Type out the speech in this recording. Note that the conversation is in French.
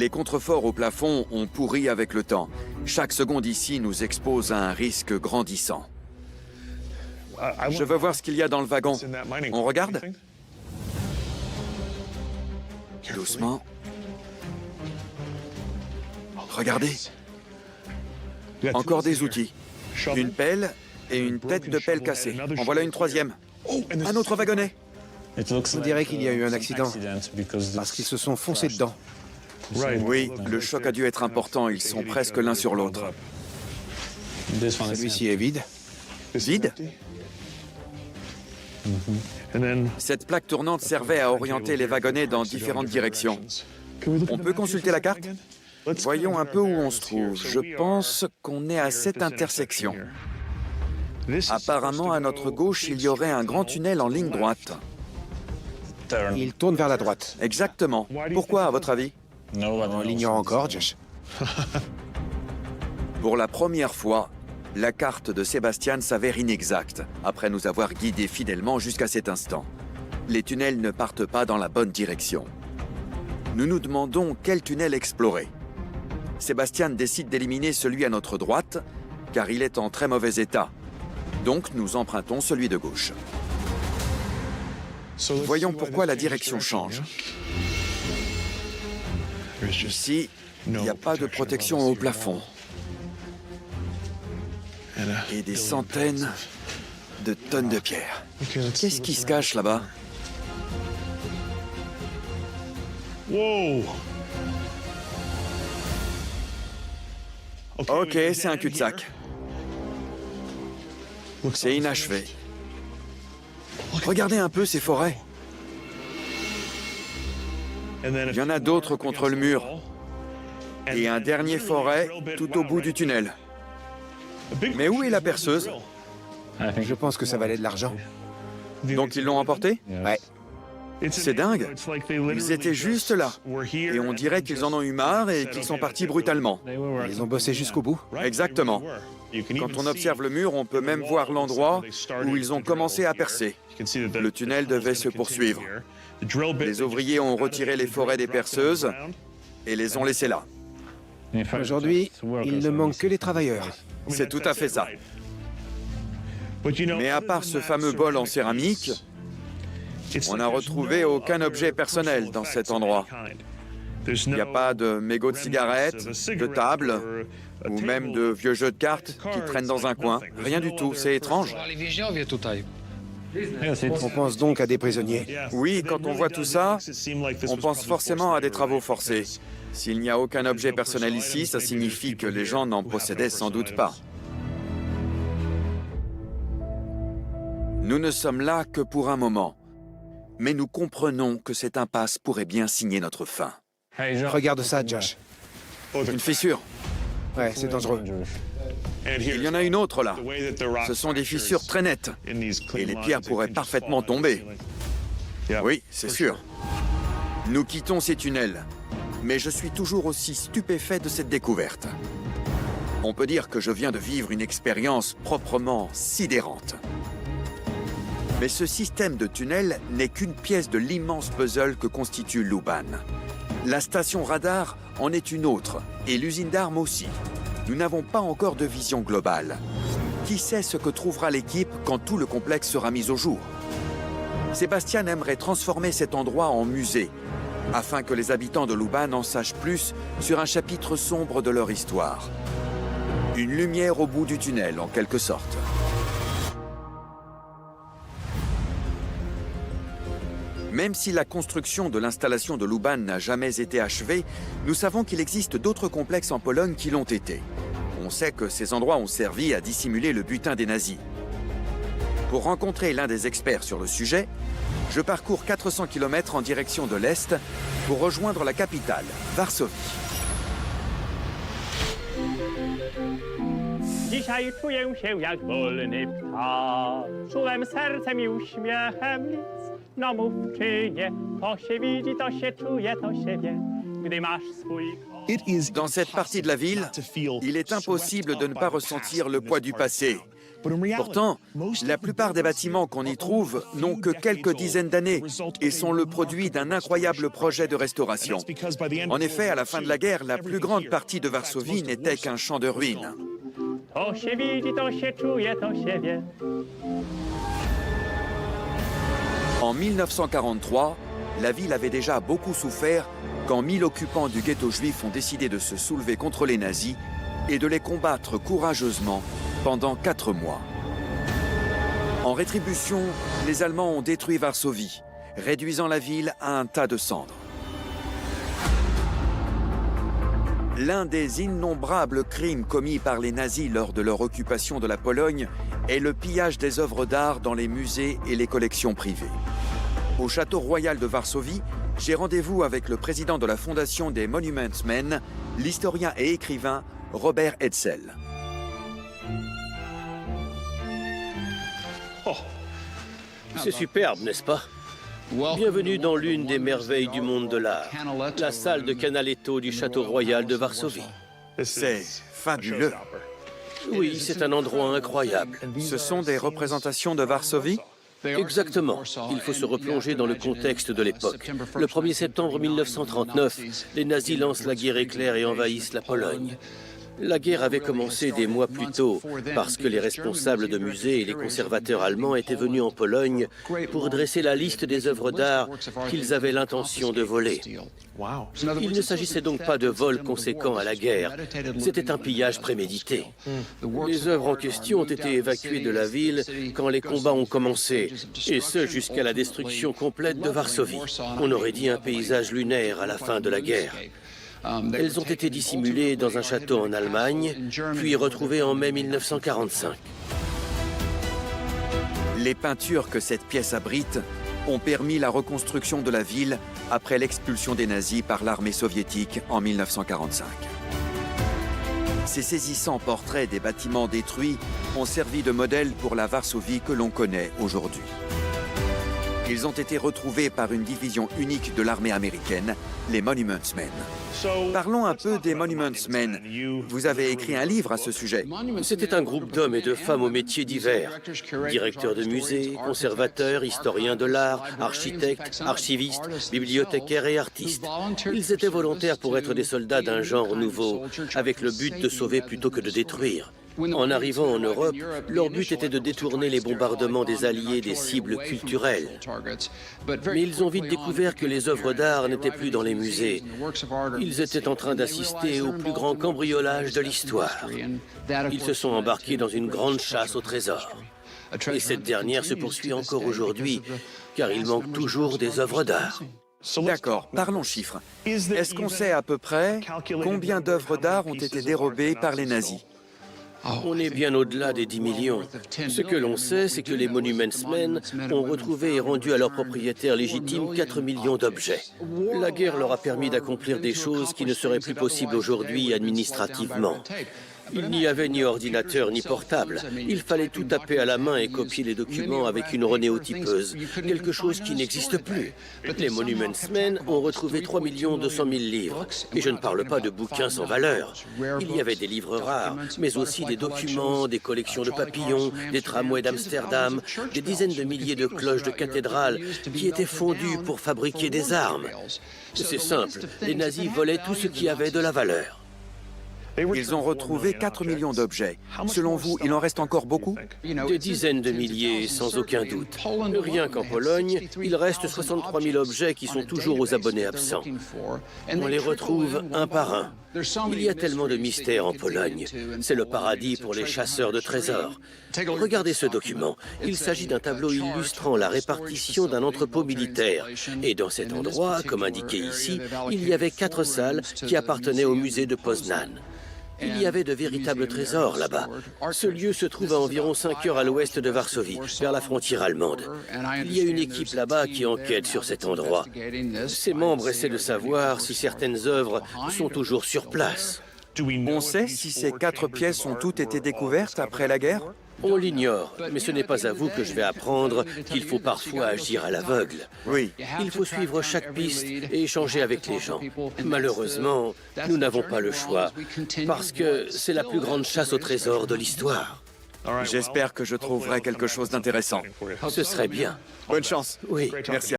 Les contreforts au plafond ont pourri avec le temps. Chaque seconde ici nous expose à un risque grandissant. Je veux voir ce qu'il y a dans le wagon. On regarde? Doucement. Regardez. Encore des outils. Une pelle et une tête de pelle cassée. En voilà une troisième. Un autre wagonnet. On dirait qu'il y a eu un accident, parce qu'ils se sont foncés dedans. Oui, le choc a dû être important. Ils sont presque l'un sur l'autre. Celui-ci est vide. Vide? Cette plaque tournante servait à orienter les wagonnets dans différentes directions. On peut consulter la carte? Voyons un peu où on se trouve. Je pense qu'on est à cette intersection. Apparemment, à notre gauche, il y aurait un grand tunnel en ligne droite. Il tourne vers la droite. Exactement. Pourquoi, à votre avis? On l'ignore encore, Josh. Pour la première fois, la carte de Sébastien s'avère inexacte, après nous avoir guidés fidèlement jusqu'à cet instant. Les tunnels ne partent pas dans la bonne direction. Nous nous demandons quel tunnel explorer. Sébastien décide d'éliminer celui à notre droite, car il est en très mauvais état. Donc nous empruntons celui de gauche. Voyons pourquoi la direction change. Ici, il n'y a pas de protection au plafond. Et des centaines de tonnes de pierres. Qu'est-ce qui se cache là-bas? Ok, c'est un cul-de-sac. C'est inachevé. Regardez un peu ces forêts. Il y en a d'autres contre le mur. Et un dernier forêt tout au bout du tunnel. Mais où est la perceuse? Je pense que ça valait de l'argent. Donc ils l'ont emporté? Ouais. C'est dingue. Ils étaient juste là. Et on dirait qu'ils en ont eu marre et qu'ils sont partis brutalement. Ils ont bossé jusqu'au bout. Exactement. Quand on observe le mur, on peut même voir l'endroit où ils ont commencé à percer. Le tunnel devait se poursuivre. Les ouvriers ont retiré les forêts des perceuses et les ont laissés là. Aujourd'hui, il ne manque que les travailleurs. C'est tout à fait ça. Mais à part ce fameux bol en céramique, on n'a retrouvé aucun objet personnel dans cet endroit. Il n'y a pas de mégots de cigarettes, de table, ou même de vieux jeux de cartes qui traînent dans un coin. Rien du tout, c'est étrange. On pense donc à des prisonniers. Oui, quand on voit tout ça, on pense forcément à des travaux forcés. S'il n'y a aucun objet personnel ici, ça signifie que les gens n'en possédaient sans doute pas. Nous ne sommes là que pour un moment. Mais nous comprenons que cette impasse pourrait bien signer notre fin. Regarde ça, Josh. Une fissure. Ouais, c'est dangereux. Il y en a une autre là. Ce sont des fissures très nettes. Et les pierres pourraient parfaitement tomber. Oui, c'est sûr. Nous quittons ces tunnels. Mais je suis toujours aussi stupéfait de cette découverte. On peut dire que je viens de vivre une expérience proprement sidérante. Mais ce système de tunnel n'est qu'une pièce de l'immense puzzle que constitue Luban. La station radar en est une autre, et l'usine d'armes aussi. Nous n'avons pas encore de vision globale. Qui sait ce que trouvera l'équipe quand tout le complexe sera mis au jour? Sébastien aimerait transformer cet endroit en musée, afin que les habitants de Luban en sachent plus sur un chapitre sombre de leur histoire. Une lumière au bout du tunnel, en quelque sorte. Même si la construction de l'installation de Luban n'a jamais été achevée, nous savons qu'il existe d'autres complexes en Pologne qui l'ont été. On sait que ces endroits ont servi à dissimuler le butin des nazis. Pour rencontrer l'un des experts sur le sujet, je parcours 400 km en direction de l'Est pour rejoindre la capitale, Varsovie. Dzisiaj czuję się jak wolny ptak, czułem sercem i uśmiechem nic. No mów czy nie, to się widzi, to się czuje, to się wie, gdy masz swój Dans cette partie de la ville, il est impossible de ne pas ressentir le poids du passé. Pourtant, la plupart des bâtiments qu'on y trouve n'ont que quelques dizaines d'années et sont le produit d'un incroyable projet de restauration. En effet, à la fin de la guerre, la plus grande partie de Varsovie n'était qu'un champ de ruines. To się widzi, to się czuje, to się wie. En 1943, la ville avait déjà beaucoup souffert quand 1000 occupants du ghetto juif ont décidé de se soulever contre les nazis et de les combattre courageusement pendant 4 mois. En rétribution, les Allemands ont détruit Varsovie, réduisant la ville à un tas de cendres. L'un des innombrables crimes commis par les nazis lors de leur occupation de la Pologne est le pillage des œuvres d'art dans les musées et les collections privées. Au château royal de Varsovie, j'ai rendez-vous avec le président de la fondation des Monuments Men, l'historien et écrivain Robert Hetzel. C'est superbe, n'est-ce pas? Bienvenue dans l'une des merveilles du monde de l'art, la salle de Canaletto du Château Royal de Varsovie. C'est fabuleux. Oui, c'est un endroit incroyable. Ce sont des représentations de Varsovie? Exactement. Il faut se replonger dans le contexte de l'époque. Le 1er septembre 1939, les nazis lancent la guerre éclair et envahissent la Pologne. La guerre avait commencé des mois plus tôt parce que les responsables de musées et les conservateurs allemands étaient venus en Pologne pour dresser la liste des œuvres d'art qu'ils avaient l'intention de voler. Il ne s'agissait donc pas de vol conséquent à la guerre, c'était un pillage prémédité. Les œuvres en question ont été évacuées de la ville quand les combats ont commencé, et ce jusqu'à la destruction complète de Varsovie. On aurait dit un paysage lunaire à la fin de la guerre. Elles ont été dissimulées dans un château en Allemagne, puis retrouvées en mai 1945. Les peintures que cette pièce abrite ont permis la reconstruction de la ville après l'expulsion des nazis par l'armée soviétique en 1945. Ces saisissants portraits des bâtiments détruits ont servi de modèle pour la Varsovie que l'on connaît aujourd'hui. Ils ont été retrouvés par une division unique de l'armée américaine, les Monuments Men. Parlons un peu des Monuments Men. Vous avez écrit un livre à ce sujet. C'était un groupe d'hommes et de femmes aux métiers divers. Directeurs de musées, conservateurs, historiens de l'art, architectes, archivistes, bibliothécaires et artistes. Ils étaient volontaires pour être des soldats d'un genre nouveau, avec le but de sauver plutôt que de détruire. En arrivant en Europe, leur but était de détourner les bombardements des Alliés des cibles culturelles. Mais ils ont vite découvert que les œuvres d'art n'étaient plus dans les musées. Ils étaient en train d'assister au plus grand cambriolage de l'histoire. Ils se sont embarqués dans une grande chasse au trésor. Et cette dernière se poursuit encore aujourd'hui, car il manque toujours des œuvres d'art. D'accord, parlons chiffres. Est-ce qu'on sait à peu près combien d'œuvres d'art ont été dérobées par les nazis ? On est bien au-delà des 10 millions. Ce que l'on sait, c'est que les Monuments Men ont retrouvé et rendu à leurs propriétaires légitimes 4 millions d'objets. La guerre leur a permis d'accomplir des choses qui ne seraient plus possibles aujourd'hui administrativement. Il n'y avait ni ordinateur ni portable. Il fallait tout taper à la main et copier les documents avec une renéotypeuse, quelque chose qui n'existe plus. Les Monuments Men ont retrouvé 3 200 000 livres. Et je ne parle pas de bouquins sans valeur. Il y avait des livres rares, mais aussi des documents, des collections de papillons, des tramways d'Amsterdam, des dizaines de milliers de cloches de cathédrales qui étaient fondues pour fabriquer des armes. C'est simple, les nazis volaient tout ce qui avait de la valeur. Ils ont retrouvé 4 millions d'objets. Selon vous, il en reste encore beaucoup? Des dizaines de milliers, sans aucun doute. Rien qu'en Pologne, il reste 63 000 objets qui sont toujours aux abonnés absents. On les retrouve un par un. Il y a tellement de mystères en Pologne. C'est le paradis pour les chasseurs de trésors. Regardez ce document. Il s'agit d'un tableau illustrant la répartition d'un entrepôt militaire. Et dans cet endroit, comme indiqué ici, il y avait 4 salles qui appartenaient au musée de Poznan. Il y avait de véritables trésors là-bas. Ce lieu se trouve à environ 5 heures à l'ouest de Varsovie, vers la frontière allemande. Il y a une équipe là-bas qui enquête sur cet endroit. Ses membres essaient de savoir si certaines œuvres sont toujours sur place. On sait si ces 4 pièces ont toutes été découvertes après la guerre? On l'ignore, mais ce n'est pas à vous que je vais apprendre qu'il faut parfois agir à l'aveugle. Oui. Il faut suivre chaque piste et échanger avec les gens. Malheureusement, nous n'avons pas le choix, parce que c'est la plus grande chasse au trésor de l'histoire. J'espère que je trouverai quelque chose d'intéressant. Ce serait bien. Bonne chance. Oui. Merci.